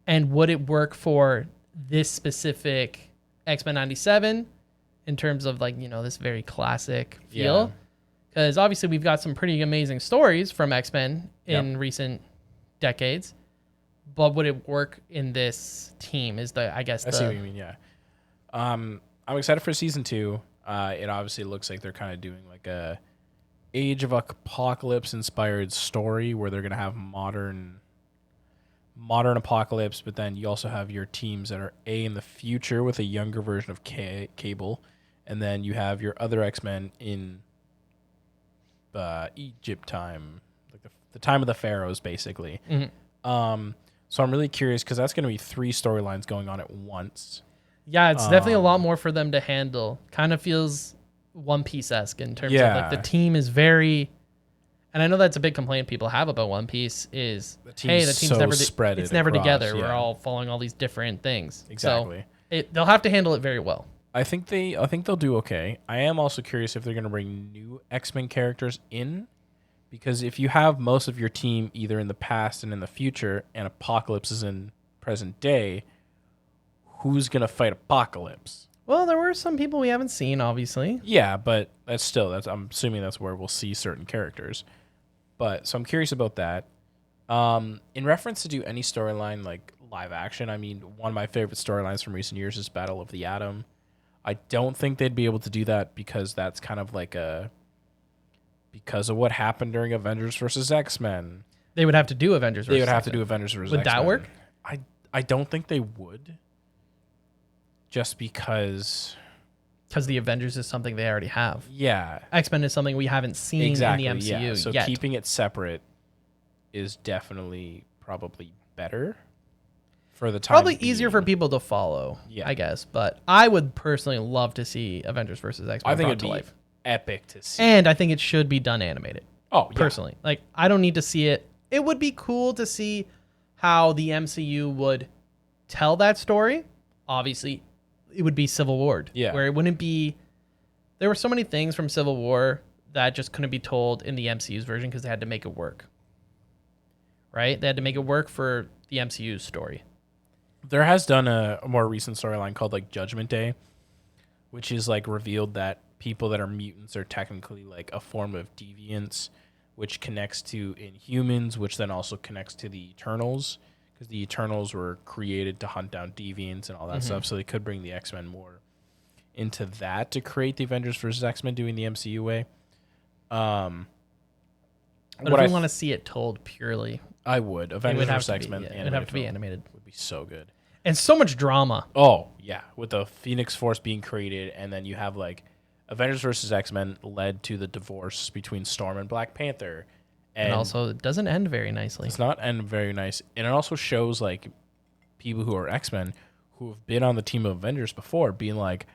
And would it work for this specific X-Men 97 in terms of like, this very classic feel? Because obviously we've got some pretty amazing stories from X-Men in recent decades. But would it work in this team? Is I see what you mean. Yeah. I'm excited for season 2. It obviously looks like they're kind of doing like a Age of Apocalypse inspired story where they're gonna have modern Apocalypse, but then you also have your teams that are in the future with a younger version of Cable, and then you have your other X-Men in Egypt time, like the time of the pharaohs, basically. So I'm really curious because that's going to be 3 storylines going on at once. Yeah, it's definitely a lot more for them to handle. Kind of feels One Piece-esque in terms of like the team is very... And I know that's a big complaint people have about One Piece is, the team's so never spread it's never across, together. Yeah. We're all following all these different things. Exactly. So they'll have to handle it very well. I think they'll do okay. I am also curious if they're going to bring new X-Men characters in. Because if you have most of your team either in the past and in the future, and Apocalypse is in present day, who's going to fight Apocalypse? Well, there were some people we haven't seen, obviously. Yeah, but I'm assuming that's where we'll see certain characters. But so I'm curious about that. In reference to do any storyline like live action, I mean, one of my favorite storylines from recent years is Battle of the Atom. I don't think they'd be able to do that because that's kind of like because of what happened during Avengers versus X-Men. They would have to do Avengers versus They would have X-Men. to do Avengers versus Would X-Men. that work? I don't think they would. Just because... Because the Avengers is something they already have. Yeah. X-Men is something we haven't seen in the MCU So yet. Keeping it separate is definitely probably better for the time Probably being. easier for people to follow, I guess. But I would personally love to see Avengers versus X-Men I think brought it'd to be life. Epic to see. And I think it should be done animated. Oh, yeah. Personally. Like, I don't need to see it. It would be cool to see how the MCU would tell that story. Obviously, it would be Civil War. Yeah. Where it wouldn't be... There were so many things from Civil War that just couldn't be told in the MCU's version because they had to make it work. Right? They had to make it work for the MCU's story. There has done a more recent storyline called, like, Judgment Day, which is, like, revealed that people that are mutants are technically like a form of deviance, which connects to Inhumans, which then also connects to the Eternals, because the Eternals were created to hunt down deviants and all that stuff. So they could bring the X-Men more into that to create the Avengers versus X-Men doing the MCU way. But if we want to see it told purely, I would. Avengers versus X-Men. It would have to be animated. Would be so good. And so much drama. Oh, yeah. With the Phoenix Force being created, and then you have like Avengers versus X-Men led to the divorce between Storm and Black Panther. And also, it doesn't end very nicely. It's not end very nice. And it also shows like people who are X-Men who have been on the team of Avengers before being like,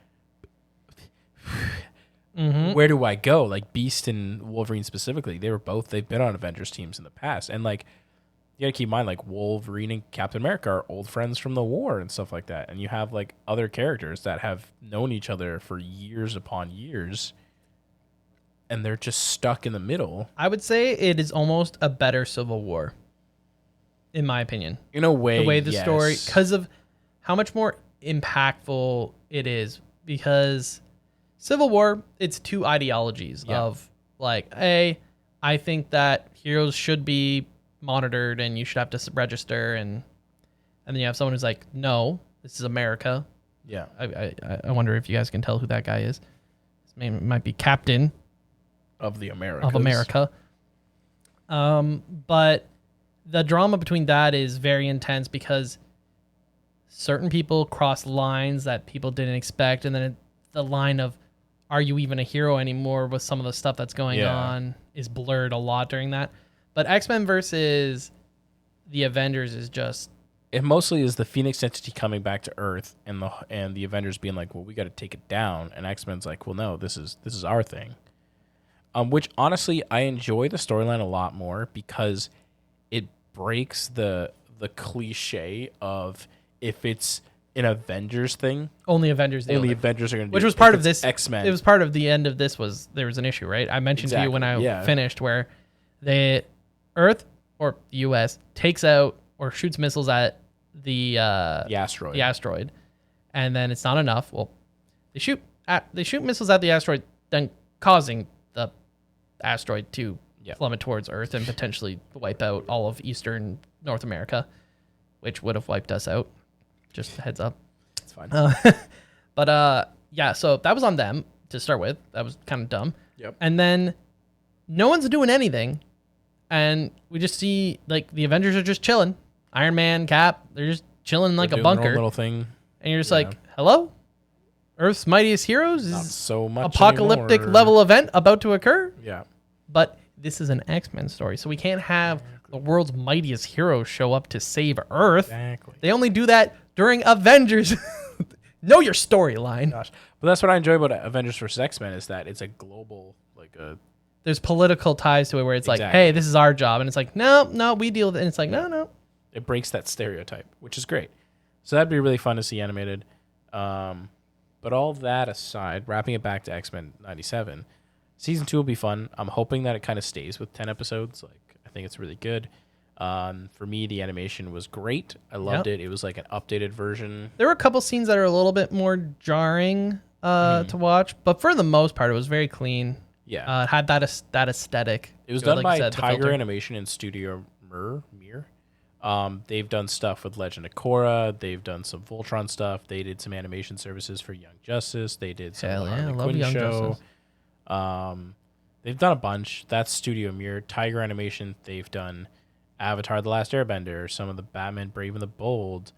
where do I go? Like Beast and Wolverine specifically, they've been on Avengers teams in the past. And like, you gotta keep in mind, like Wolverine and Captain America are old friends from the war and stuff like that. And you have like other characters that have known each other for years upon years, and they're just stuck in the middle. I would say it is almost a better Civil War, in my opinion. In a way, the way the story, because of how much more impactful it is. Because Civil War, it's two ideologies of like, hey, I think that heroes should be monitored and you should have to register, and then you have someone who's like, no, this is America. Yeah. I wonder if you guys can tell who that guy is. His name might be Captain of the Americas. Of America. But the drama between that is very intense because certain people cross lines that people didn't expect, and then the line of, are you even a hero anymore with some of the stuff that's going on is blurred a lot during that. But X-Men versus the Avengers is just... It mostly is the Phoenix entity coming back to Earth and the Avengers being like, well, we got to take it down. And X-Men's like, well, no, this is our thing. Which, honestly, I enjoy the storyline a lot more because it breaks the cliche of if it's an Avengers thing, Only Avengers. only Avengers are going to do Which it. was part If of it's this. X-Men. It was part of the end of this. There was an issue, right? I mentioned to you when I finished where the Earth or the U.S. takes out or shoots missiles at the asteroid, and then it's not enough. Well, they shoot missiles at the asteroid, then causing the asteroid to plummet towards Earth and potentially wipe out all of Eastern North America, which would have wiped us out. Just a heads up. It's fine. But yeah, so that was on them to start with. That was kind of dumb. Yep. And then no one's doing anything, and we just see like the Avengers are just chilling. Iron Man, Cap, they're just chilling in like They're a doing their own bunker. little thing. And you're just like, hello? Earth's mightiest heroes? Not Is so much apocalyptic anymore. level event about to occur? Yeah. But this is an X-Men story, so we can't have the world's mightiest heroes show up to save Earth. Exactly. They only do that during Avengers. Know your storyline. Gosh. But that's what I enjoy about Avengers vs. X-Men is that it's a global, like a... There's political ties to it where it's like, Exactly. hey, this is our job. And it's like, no, we deal with it. And it's like, no. It breaks that stereotype, which is great. So that'd be really fun to see animated. But all that aside, wrapping it back to X-Men 97, season 2 will be fun. I'm hoping that it kind of stays with 10 episodes. Like, I think it's really good. For me, the animation was great. I loved it. It was like an updated version. There were a couple scenes that are a little bit more jarring to watch, but for the most part, it was very clean. Yeah. It had that aesthetic. It was to done like by you said, the Tiger filter. Animation and Studio Mir. They've done stuff with Legend of Korra. They've done some Voltron stuff. They did some animation services for Young Justice. They did some Hell yeah, I Harley love Quinn Young show. Justice. They've done a bunch. That's Studio Mir. Tiger Animation. They've done Avatar: The Last Airbender. Some of the Batman: Brave and the Bold.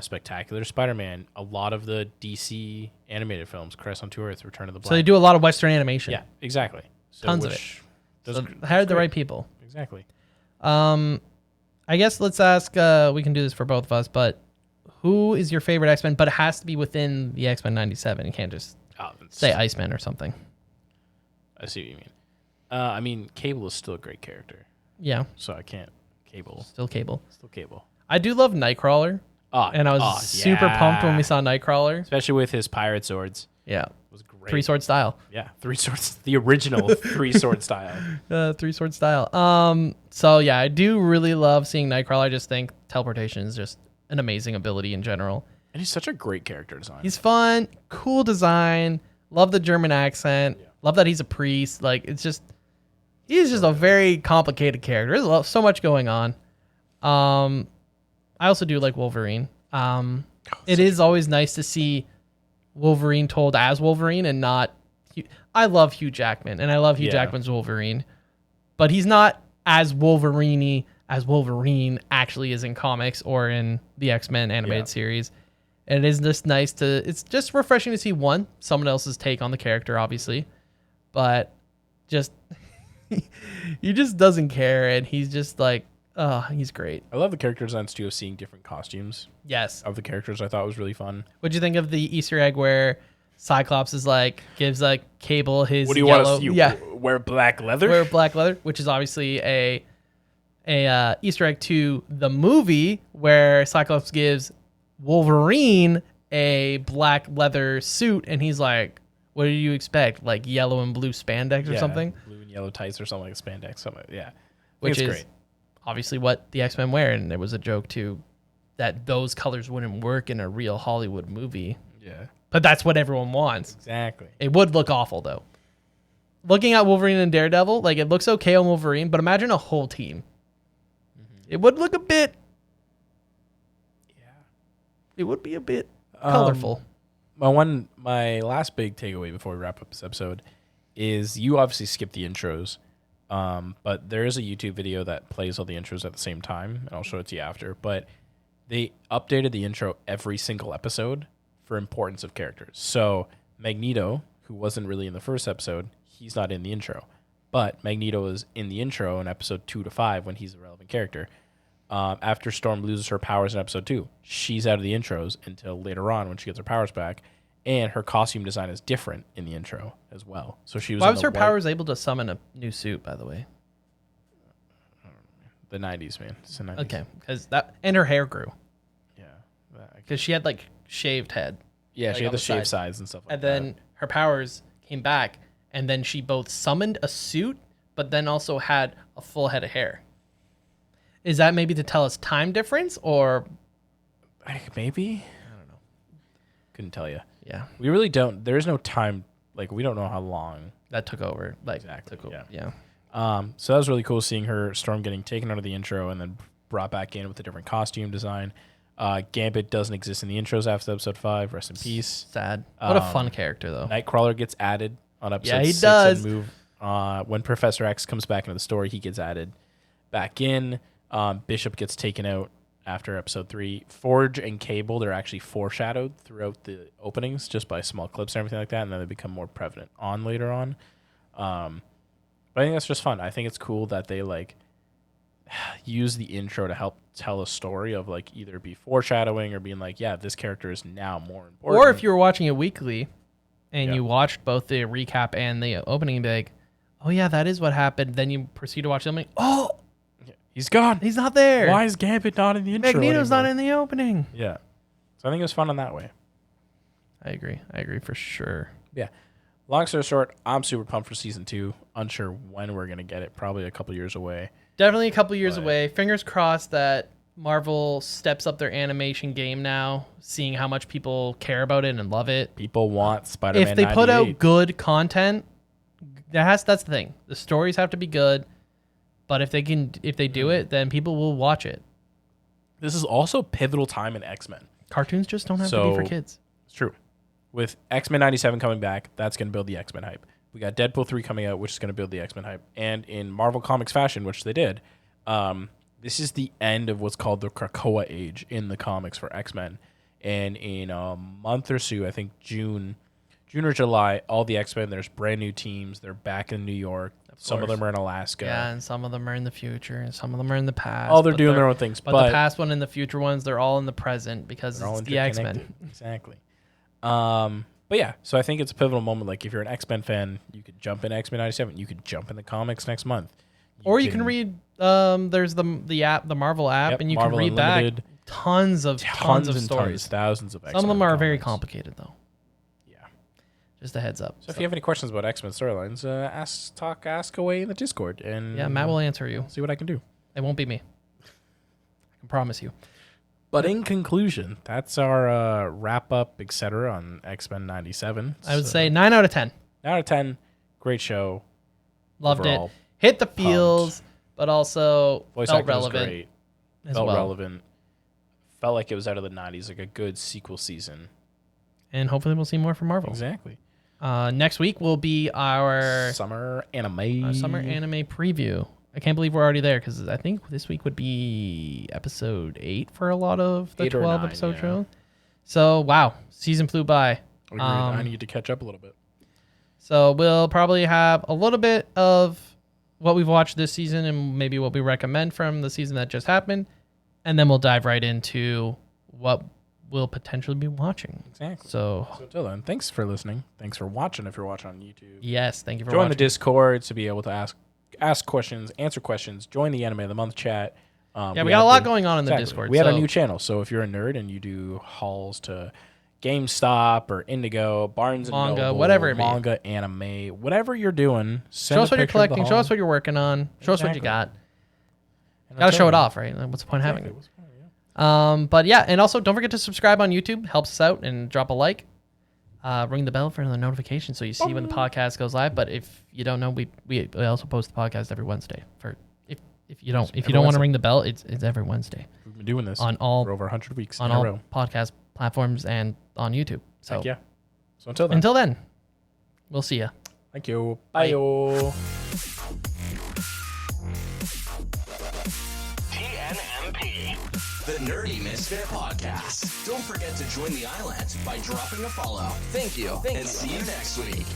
Spectacular Spider-Man. A lot of the DC animated films. Crest on Two Earth. Return of the Black. So they do a lot of Western animation. Yeah, exactly. So Tons of it. So they hired the right people. Exactly. I guess let's ask, we can do this for both of us, but who is your favorite X-Men? But it has to be within the X-Men 97. You can't just say Iceman or something. I see what you mean. I mean, Cable is still a great character. Yeah. So I can't. Cable. Still Cable. Still Cable. I do love Nightcrawler. And I was super pumped when we saw Nightcrawler. Especially with his pirate swords. Yeah. It was great. 3-sword style. Yeah, 3 swords. The original 3-sword style. 3-sword style. So yeah, I do really love seeing Nightcrawler. I just think teleportation is just an amazing ability in general. And he's such a great character design. He's fun, cool design. Love the German accent. Yeah. Love that he's a priest. Like, it's just, he's just a very complicated character. There's so much going on. I also do like Wolverine. It is always nice to see Wolverine told as Wolverine and not. I love Hugh Jackman and I love Hugh Jackman's Wolverine, but he's not as Wolverine-y as Wolverine actually is in comics or in the X-Men animated series. And it is just nice to. It's just refreshing to see someone else's take on the character, obviously, but just he just doesn't care, and he's just like, oh, he's great. I love the character designs too of seeing different costumes. Yes. Of the characters, I thought was really fun. What'd you think of the Easter egg where Cyclops is like gives like Cable his What do you yellow, want to see? Wear black leather? Wear black leather, which is obviously a Easter egg to the movie where Cyclops gives Wolverine a black leather suit, and he's like, "What do you expect? Like yellow and blue spandex or something? Blue and yellow tights or something like spandex, something. Yeah, Which is great. Obviously what the X-Men wear, and there was a joke too that those colors wouldn't work in a real Hollywood movie. Yeah, but that's what everyone wants. Exactly. It would look awful though. Looking at Wolverine and Daredevil, like it looks okay on Wolverine, but imagine a whole team. It would look a bit. Yeah. It would be a bit colorful. My last big takeaway before we wrap up this episode is you obviously skip the intros, but there is a YouTube video that plays all the intros at the same time, and I'll show it to you after. But they updated the intro every single episode for importance of characters. So Magneto, who wasn't really in the first episode, he's not in the intro. But Magneto is in the intro in episode 2 to 5 when he's a relevant character. After Storm loses her powers in episode 2, she's out of the intros until later on when she gets her powers back. And her costume design is different in the intro as well. So she was. Why was her powers able to summon a new suit, by the way? The 90s, man. It's the 90s. Okay, because that and her hair grew Yeah. because she had like shaved head. Yeah, like, she had on the the shaved side. sides and stuff like And that. then her powers came back, and then she both summoned a suit, but then also had a full head of hair. Is that maybe to tell us time difference, or Maybe? I don't know. Couldn't tell you. yeah, We really don't. There is no time. Like, we don't know how long. that took over? Like Exactly, took over. yeah. Yeah. So that was really cool seeing her Storm getting taken out of the intro and then brought back in with a different costume design. Gambit doesn't exist in the intros after episode 5. Rest in peace. Sad. What a fun character though. Nightcrawler gets added on episode Yeah, he 6. does. And when Professor X comes back into the story, he gets added back in. Bishop gets taken out after episode 3. Forge and Cable, they're actually foreshadowed throughout the openings just by small clips and everything like that, and then they become more prevalent on later on. But I think that's just fun. I think it's cool that they like use the intro to help tell a story of like either be foreshadowing or being like, yeah, this character is now more important. Or if you were watching it weekly, and Yeah. you watched both the recap and the opening, and be like, oh yeah, that is what happened. Then you proceed to watch something. Oh, he's gone. he's not there. Why is Gambit not in the intro Magneto's not anymore? in the opening. Yeah. So I think it was fun in that way. I agree for sure. Yeah. Long story short, I'm super pumped for season 2. Unsure when we're going to get it. Probably a couple years away. Definitely a couple years But- away. Fingers crossed that Marvel steps up their animation game now, seeing how much people care about it and love it. People want Spider-Man If they put 98. out good content, that's the thing. The stories have to be good, but if they do it, then people will watch it. This is also a pivotal time in X-Men. Cartoons just don't have to be for So- kids. It's true. With X-Men 97 coming back, that's going to build the X-Men hype. We got Deadpool 3 coming out, which is going to build the X-Men hype. And in Marvel Comics fashion, which they did, this is the end of what's called the Krakoa age in the comics for X-Men. And in a month or so, I think June or July, all the X-Men, there's brand new teams. They're back in New York. Some of course. them are in Alaska. Yeah, and some of them are in the future, and some of them are in the past. All they're but doing their own things. But the past one and the future ones, they're all in the present because they're all it's the X-Men. interconnected. Exactly. But yeah, so I think it's a pivotal moment. Like if you're an X-Men fan, you could jump in X-Men 97. You could jump in the comics next month. Or you can read. There's the app, the Marvel app, Yep, and you Marvel can read Unlimited. back tons of and stories. thousands of X-Men Some of them are very comics. complicated, though. Yeah. Just a heads up. So if you have any questions about X-Men storylines, ask away in the Discord, and Yeah, Matt will answer you. see what I can do. It won't be me. I can promise you. But in conclusion, that's our wrap up, etc. on X-Men 97. I would say 9 out of 10. 9 out of 10. Great show. Loved Overall, it. Hit the feels, but also Voice felt acting was relevant great. as Felt well. relevant. Felt like it was out of the 90s, like a good sequel season. And hopefully we'll see more from Marvel. Exactly. Next week will be our Summer anime. summer anime preview. I can't believe we're already there because I think this week would be episode 8 for a lot of the 8 or 12 9, episode yeah. show. So, wow, season flew by. Agreed. I need to catch up a little bit. So we'll probably have a little bit of what we've watched this season and maybe what we recommend from the season that just happened. And then we'll dive right into what we'll potentially be watching. Exactly. So, So until then, thanks for listening. Thanks for watching if you're watching on YouTube. yes, thank you for Join watching. the Discord to be able to ask questions, answer questions. Join the Anime of the Month chat. Yeah, we got a lot going on in the Discord. We had a so- new channel, so if you're a nerd and you do hauls to GameStop or Indigo, Barnes and Manga, Noble, whatever it be. manga, anime, whatever you're doing, send Show us a what you're picture of the collecting. Show haul. us what you're working on. Show us what you Exactly. got. And Got to until show it then- off, right? Like, what's the point of having Exactly. it? What's the point? Yeah. But yeah, and also don't forget to subscribe on YouTube. Helps us out, and drop a like. Ring the bell for the notification so you see when the podcast goes live. But if you don't know, we also post the podcast every Wednesday. For if you don't want to Wednesday. ring the bell, it's every Wednesday We've been doing this on all for over 100 weeks on in a all row. podcast platforms and on YouTube. So Heck yeah. So until then, until then, we'll see ya. thank you. Bye. Bye. TNMP, the Nerdy Misfit Podcast. Don't forget to join the island by dropping a follow. Thank you, and see you next week.